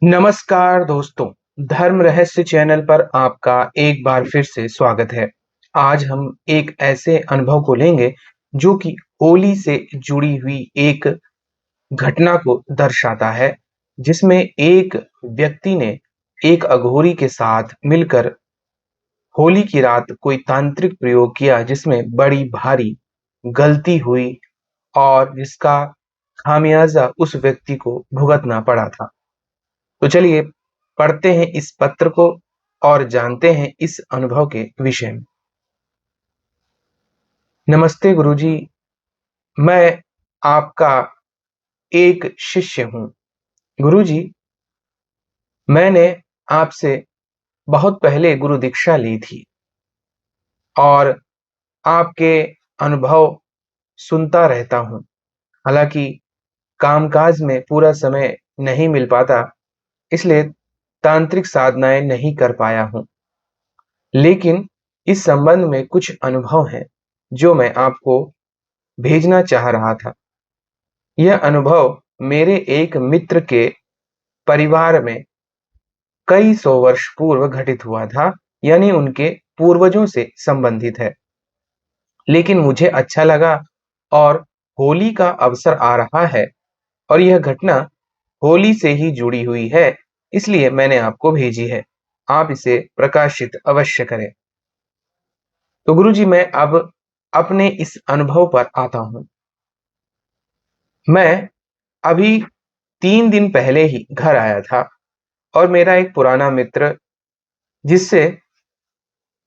नमस्कार दोस्तों, धर्म रहस्य चैनल पर आपका एक बार फिर से स्वागत है। आज हम एक ऐसे अनुभव को लेंगे जो कि होली से जुड़ी हुई एक घटना को दर्शाता है, जिसमें एक व्यक्ति ने एक अघोरी के साथ मिलकर होली की रात कोई तांत्रिक प्रयोग किया जिसमें बड़ी भारी गलती हुई और जिसका खामियाजा उस व्यक्ति को भुगतना पड़ा था। तो चलिए पढ़ते हैं इस पत्र को और जानते हैं इस अनुभव के विषय में। नमस्ते गुरुजी, मैं आपका एक शिष्य हूँ। गुरुजी, मैंने आपसे बहुत पहले गुरु दीक्षा ली थी और आपके अनुभव सुनता रहता हूँ। हालांकि कामकाज में पूरा समय नहीं मिल पाता, इसलिए तांत्रिक साधनाएं नहीं कर पाया हूँ। लेकिन इस संबंध में कुछ अनुभव हैं जो मैं आपको भेजना चाह रहा था। यह अनुभव मेरे एक मित्र के परिवार में कई सौ वर्ष पूर्व घटित हुआ था, यानी उनके पूर्वजों से संबंधित है। लेकिन मुझे अच्छा लगा और होली का अवसर आ रहा है और यह घटना होली से ही जुड़ी हुई है, इसलिए मैंने आपको भेजी है। आप इसे प्रकाशित अवश्य करें। तो गुरुजी, मैं अब अपने इस अनुभव पर आता हूँ। मैं अभी 3 दिन पहले ही घर आया था और मेरा एक पुराना मित्र, जिससे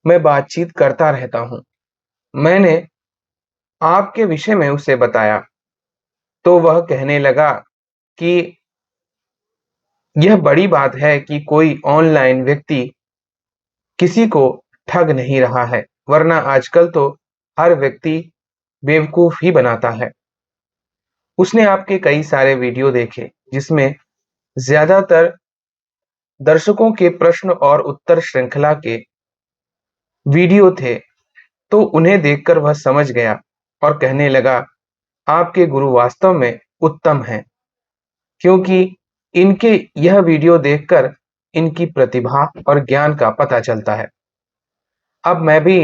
मैं बातचीत करता रहता हूँ, मैंने आपके विषय में उसे बताया, तो वह कहने लगा कि यह बड़ी बात है कि कोई ऑनलाइन व्यक्ति किसी को ठग नहीं रहा है, वरना आजकल तो हर व्यक्ति बेवकूफ ही बनाता है। उसने आपके कई सारे वीडियो देखे, जिसमें ज्यादातर दर्शकों के प्रश्न और उत्तर श्रृंखला के वीडियो थे, तो उन्हें देखकर वह समझ गया और कहने लगा, आपके गुरु वास्तव में उत्तम हैं, क्योंकि इनके यह वीडियो देखकर इनकी प्रतिभा और ज्ञान का पता चलता है। अब मैं भी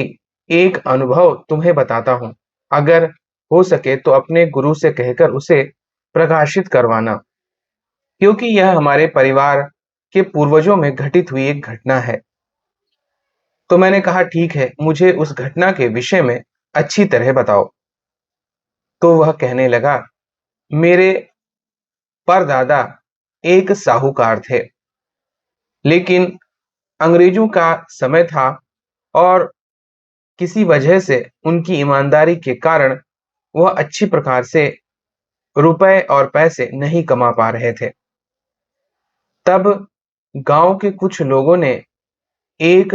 एक अनुभव तुम्हें बताता हूँ। अगर हो सके तो अपने गुरु से कहकर उसे प्रकाशित करवाना, क्योंकि यह हमारे परिवार के पूर्वजों में घटित हुई एक घटना है। तो मैंने कहा, ठीक है, मुझे उस घटना के विषय में अच्छी तरह बताओ। तो वह कहने लगा, मेरे परदादा एक साहूकार थे, लेकिन अंग्रेजों का समय था और किसी वजह से उनकी ईमानदारी के कारण वह अच्छी प्रकार से रुपए और पैसे नहीं कमा पा रहे थे। तब गांव के कुछ लोगों ने एक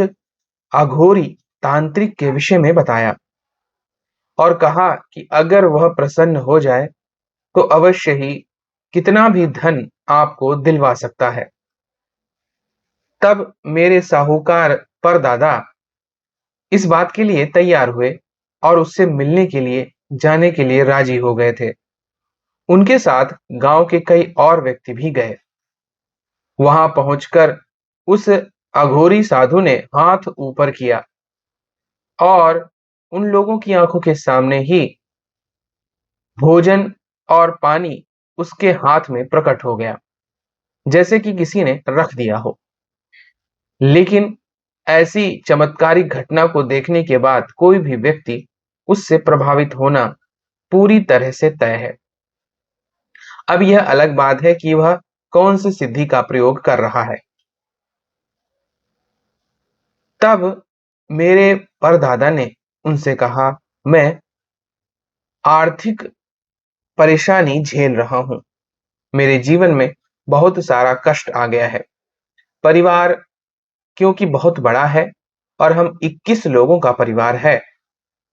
अघोरी तांत्रिक के विषय में बताया और कहा कि अगर वह प्रसन्न हो जाए तो अवश्य ही कितना भी धन आपको दिलवा सकता है। तब मेरे साहूकार परदादा इस बात के लिए तैयार हुए और उससे मिलने के लिए जाने के लिए राजी हो गए थे। उनके साथ गांव के कई और व्यक्ति भी गए। वहां पहुंचकर उस अघोरी साधु ने हाथ ऊपर किया और उन लोगों की आंखों के सामने ही भोजन और पानी उसके हाथ में प्रकट हो गया, जैसे कि किसी ने रख दिया हो। लेकिन ऐसी चमत्कारिक घटना को देखने के बाद कोई भी व्यक्ति उससे प्रभावित होना पूरी तरह से तय है। अब यह अलग बात है कि वह कौन सी सिद्धि का प्रयोग कर रहा है। तब मेरे परदादा ने उनसे कहा, मैं आर्थिक परेशानी झेल रहा हूं। मेरे जीवन में बहुत सारा कष्ट आ गया है। परिवार क्योंकि बहुत बड़ा है और हम 21 लोगों का परिवार है,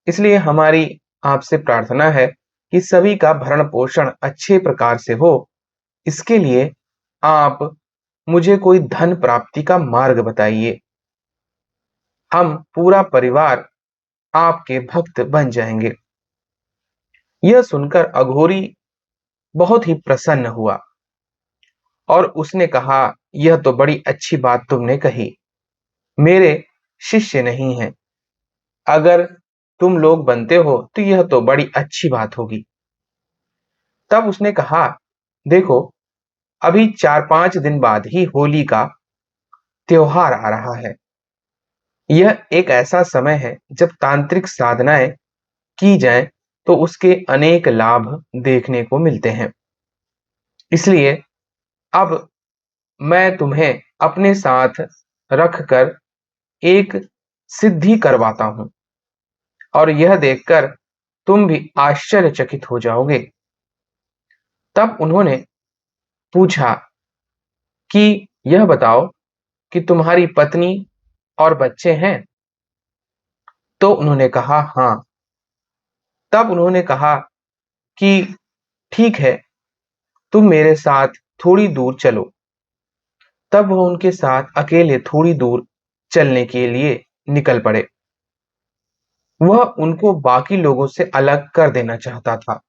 इसलिए हमारी आपसे प्रार्थना है कि सभी का भरण पोषण अच्छे प्रकार से हो। इसके लिए आप मुझे कोई धन प्राप्ति का मार्ग बताइए। हम पूरा परिवार आपके भक्त बन जाएंगे। यह सुनकर अघोरी बहुत ही प्रसन्न हुआ और उसने कहा, यह तो बड़ी अच्छी बात तुमने कही। मेरे शिष्य नहीं हैं। अगर तुम लोग बनते हो तो यह तो बड़ी अच्छी बात होगी। तब उसने कहा, देखो, अभी 4-5 दिन बाद ही होली का त्योहार आ रहा है। यह एक ऐसा समय है जब तांत्रिक साधनाएं की जाएं तो उसके अनेक लाभ देखने को मिलते हैं। इसलिए अब मैं तुम्हें अपने साथ रखकर एक सिद्धि करवाता हूं और यह देखकर तुम भी आश्चर्यचकित हो जाओगे। तब उन्होंने पूछा कि यह बताओ कि तुम्हारी पत्नी और बच्चे हैं? तो उन्होंने कहा हाँ। तब उन्होंने कहा कि ठीक है, तुम मेरे साथ थोड़ी दूर चलो। तब वह उनके साथ अकेले थोड़ी दूर चलने के लिए निकल पड़े। वह उनको बाकी लोगों से अलग कर देना चाहता था,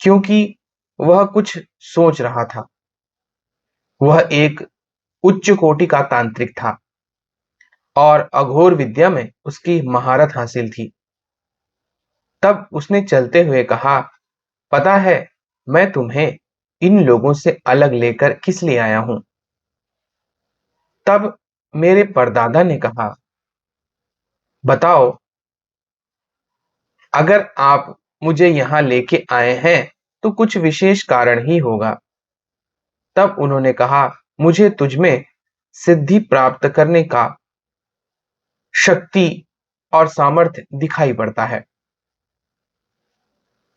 क्योंकि वह कुछ सोच रहा था। वह एक उच्च कोटि का तांत्रिक था और अघोर विद्या में उसकी महारत हासिल थी। तब उसने चलते हुए कहा, पता है, मैं तुम्हें इन लोगों से अलग लेकर किस लिए आया हूं? तब मेरे परदादा ने कहा, बताओ, अगर आप मुझे यहां लेके आए हैं तो कुछ विशेष कारण ही होगा। तब उन्होंने कहा, मुझे तुझमें सिद्धि प्राप्त करने का शक्ति और सामर्थ्य दिखाई पड़ता है।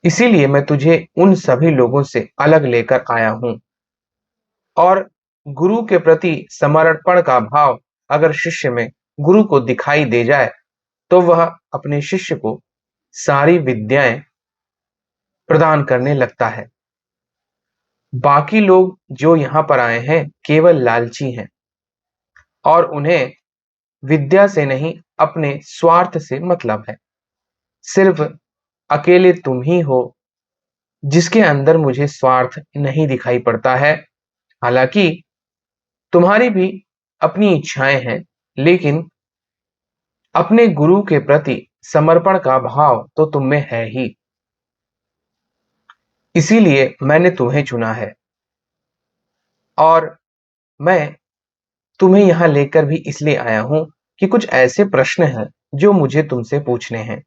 इसीलिए मैं तुझे उन सभी लोगों से अलग लेकर आया हूं। और गुरु के प्रति समर्पण का भाव अगर शिष्य में गुरु को दिखाई दे जाए तो वह अपने शिष्य को सारी विद्याएं प्रदान करने लगता है। बाकी लोग जो यहाँ पर आए हैं केवल लालची हैं और उन्हें विद्या से नहीं, अपने स्वार्थ से मतलब है। सिर्फ अकेले तुम ही हो जिसके अंदर मुझे स्वार्थ नहीं दिखाई पड़ता है। हालांकि तुम्हारी भी अपनी इच्छाएं हैं, लेकिन अपने गुरु के प्रति समर्पण का भाव तो तुम में है ही। इसीलिए मैंने तुम्हें चुना है और मैं तुम्हें यहां लेकर भी इसलिए आया हूं कि कुछ ऐसे प्रश्न हैं जो मुझे तुमसे पूछने हैं।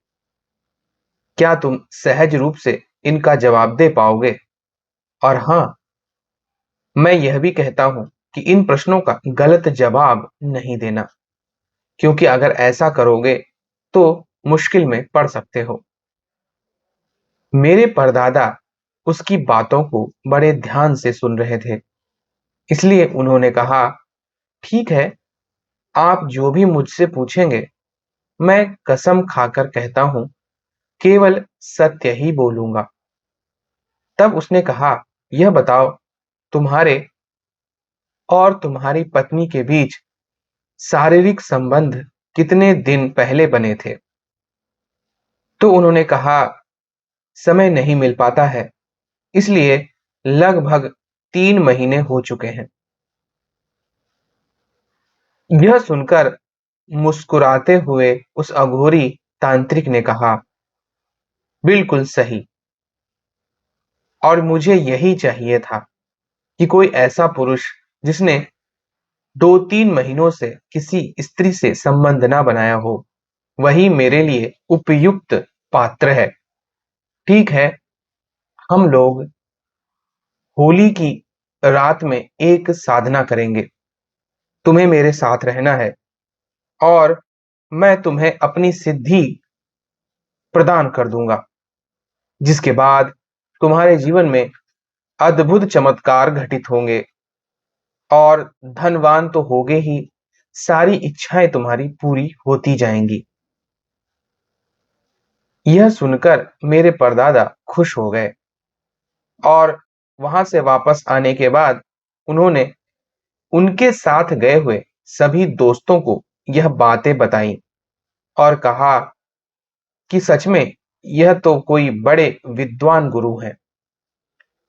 क्या तुम सहज रूप से इनका जवाब दे पाओगे? और हाँ, मैं यह भी कहता हूं कि इन प्रश्नों का गलत जवाब नहीं देना, क्योंकि अगर ऐसा करोगे तो मुश्किल में पड़ सकते हो। मेरे परदादा उसकी बातों को बड़े ध्यान से सुन रहे थे। इसलिए उन्होंने कहा, ठीक है, आप जो भी मुझसे पूछेंगे मैं कसम खाकर कहता हूं केवल सत्य ही बोलूंगा। तब उसने कहा, यह बताओ, तुम्हारे और तुम्हारी पत्नी के बीच शारीरिक संबंध कितने दिन पहले बने थे? तो उन्होंने कहा, समय नहीं मिल पाता है, इसलिए लगभग 3 महीने हो चुके हैं। यह सुनकर मुस्कुराते हुए उस अघोरी तांत्रिक ने कहा, बिल्कुल सही, और मुझे यही चाहिए था कि कोई ऐसा पुरुष जिसने 2-3 महीनों से किसी स्त्री से संबंध ना बनाया हो, वही मेरे लिए उपयुक्त पात्र है। ठीक है, हम लोग होली की रात में एक साधना करेंगे। तुम्हें मेरे साथ रहना है और मैं तुम्हें अपनी सिद्धि प्रदान कर दूंगा, जिसके बाद तुम्हारे जीवन में अद्भुत चमत्कार घटित होंगे और धनवान तो होगे ही, सारी इच्छाएं तुम्हारी पूरी होती जाएंगी। यह सुनकर मेरे परदादा खुश हो गए और वहां से वापस आने के बाद उन्होंने उनके साथ गए हुए सभी दोस्तों को यह बातें बताई और कहा कि सच में यह तो कोई बड़े विद्वान गुरु हैं।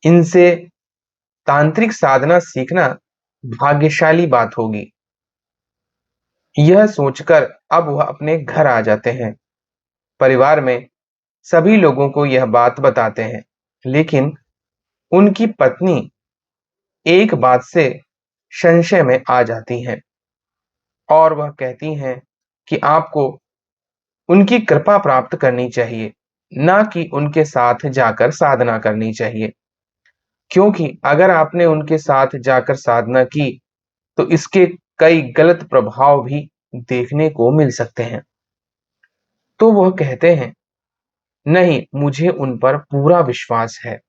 इनसे तांत्रिक साधना सीखना भाग्यशाली बात होगी। यह सोचकर अब वह अपने घर आ जाते हैं। परिवार में सभी लोगों को यह बात बताते हैं, लेकिन उनकी पत्नी एक बात से संशय में आ जाती हैं और वह कहती हैं कि आपको उनकी कृपा प्राप्त करनी चाहिए, ना कि उनके साथ जाकर साधना करनी चाहिए। क्योंकि अगर आपने उनके साथ जाकर साधना की, तो इसके कई गलत प्रभाव भी देखने को मिल सकते हैं। तो वह कहते हैं, नहीं, मुझे उन पर पूरा विश्वास है।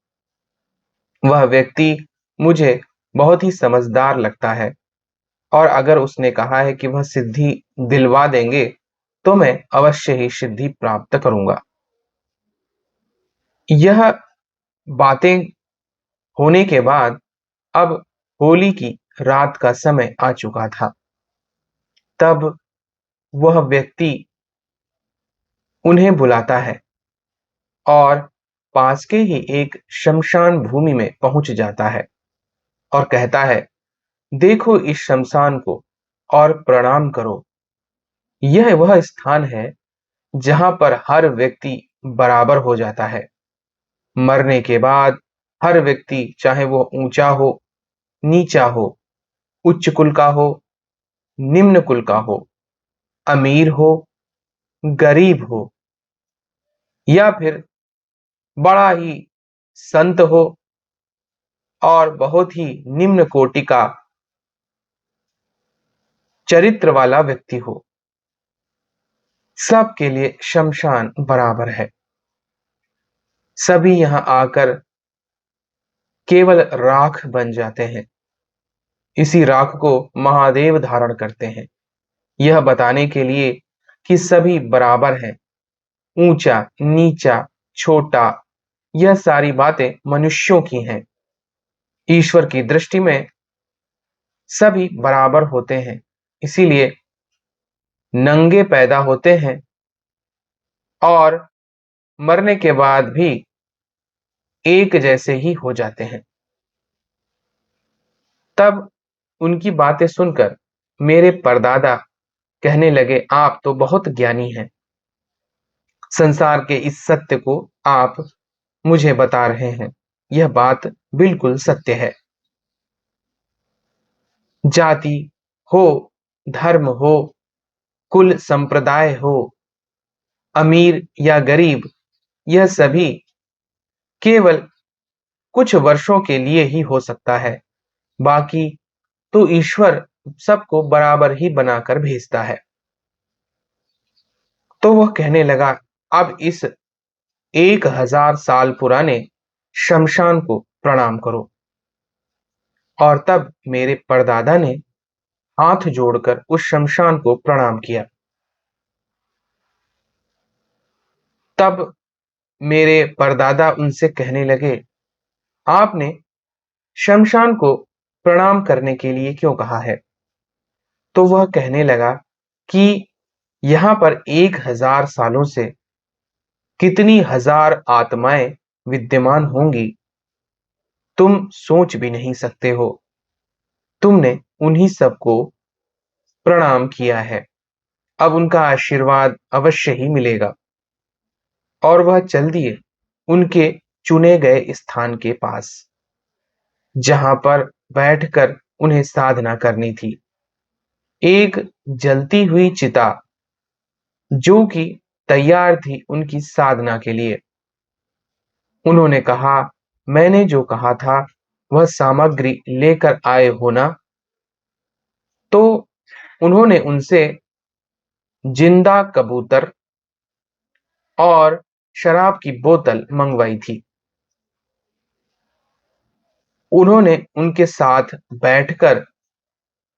वह व्यक्ति मुझे बहुत ही समझदार लगता है और अगर उसने कहा है कि वह सिद्धि दिलवा देंगे, तो मैं अवश्य ही सिद्धि प्राप्त करूंगा। यह बातें होने के बाद अब होली की रात का समय आ चुका था। तब वह व्यक्ति उन्हें बुलाता है और पास के ही एक शमशान भूमि में पहुंच जाता है और कहता है, देखो इस शमशान को और प्रणाम करो। यह वह स्थान है जहां पर हर व्यक्ति बराबर हो जाता है। मरने के बाद हर व्यक्ति, चाहे वो ऊंचा हो, नीचा हो, उच्च कुल का हो, निम्न कुल का हो, अमीर हो, गरीब हो, या फिर बड़ा ही संत हो और बहुत ही निम्न कोटि का चरित्र वाला व्यक्ति हो, सबके लिए शमशान बराबर है। सभी यहां आकर केवल राख बन जाते हैं। इसी राख को महादेव धारण करते हैं, यह बताने के लिए कि सभी बराबर हैं। ऊंचा, नीचा, छोटा, यह सारी बातें मनुष्यों की हैं। ईश्वर की दृष्टि में सभी बराबर होते हैं, इसीलिए नंगे पैदा होते हैं और मरने के बाद भी एक जैसे ही हो जाते हैं। तब उनकी बातें सुनकर मेरे परदादा कहने लगे, आप तो बहुत ज्ञानी हैं। संसार के इस सत्य को आप मुझे बता रहे हैं। यह बात बिल्कुल सत्य है। जाति हो, धर्म हो, कुल संप्रदाय हो, अमीर या गरीब, यह सभी केवल कुछ वर्षों के लिए ही हो सकता है। बाकी तो ईश्वर सबको बराबर ही बनाकर भेजता है। तो वह कहने लगा, अब इस 1000 साल पुराने शमशान को प्रणाम करो। और तब मेरे परदादा ने हाथ जोड़कर उस शमशान को प्रणाम किया। तब मेरे परदादा उनसे कहने लगे, आपने शमशान को प्रणाम करने के लिए क्यों कहा है? तो वह कहने लगा कि यहाँ पर 1000 सालों से कितनी हजार आत्माएं विद्यमान होंगी, तुम सोच भी नहीं सकते हो। तुमने उन्हीं सबको प्रणाम किया है, अब उनका आशीर्वाद अवश्य ही मिलेगा। और वह चल दिए उनके चुने गए स्थान के पास, जहां पर बैठकर उन्हें साधना करनी थी। एक जलती हुई चिता जो कि तैयार थी उनकी साधना के लिए। उन्होंने कहा, मैंने जो कहा था वह सामग्री लेकर आए हो ना? तो उन्होंने उनसे जिंदा कबूतर और शराब की बोतल मंगवाई थी। उन्होंने उनके साथ बैठकर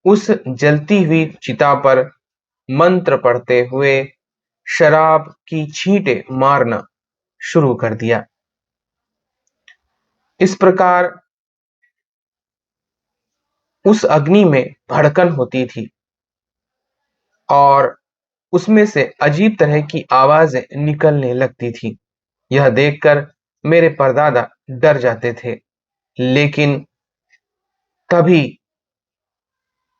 उस जलती हुई चिता पर मंत्र पढ़ते हुए शराब की छींटे मारना शुरू कर दिया। इस प्रकार उस अग्नि में भड़कन होती थी और उसमें से अजीब तरह की आवाजें निकलने लगती थी। यह देखकर मेरे परदादा डर जाते थे। लेकिन तभी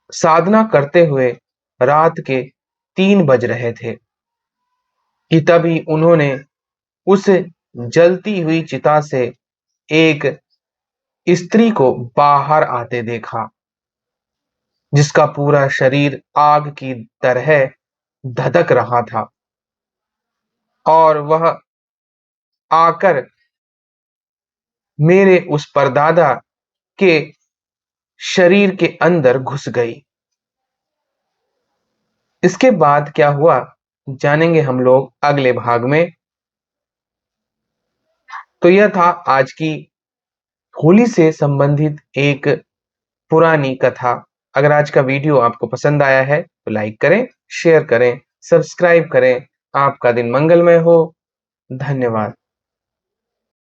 साधना करते हुए रात के 3 बज रहे थे कि तभी उन्होंने उस जलती हुई चिता से एक स्त्री को बाहर आते देखा, जिसका पूरा शरीर आग की तरह धधक रहा था और वह आकर मेरे उस परदादा के शरीर के अंदर घुस गई। इसके बाद क्या हुआ जानेंगे हम लोग अगले भाग में। तो यह था आज की होली से संबंधित एक पुरानी कथा। अगर आज का वीडियो आपको पसंद आया है तो लाइक करें, शेयर करें, सब्सक्राइब करें। आपका दिन मंगलमय हो। धन्यवाद।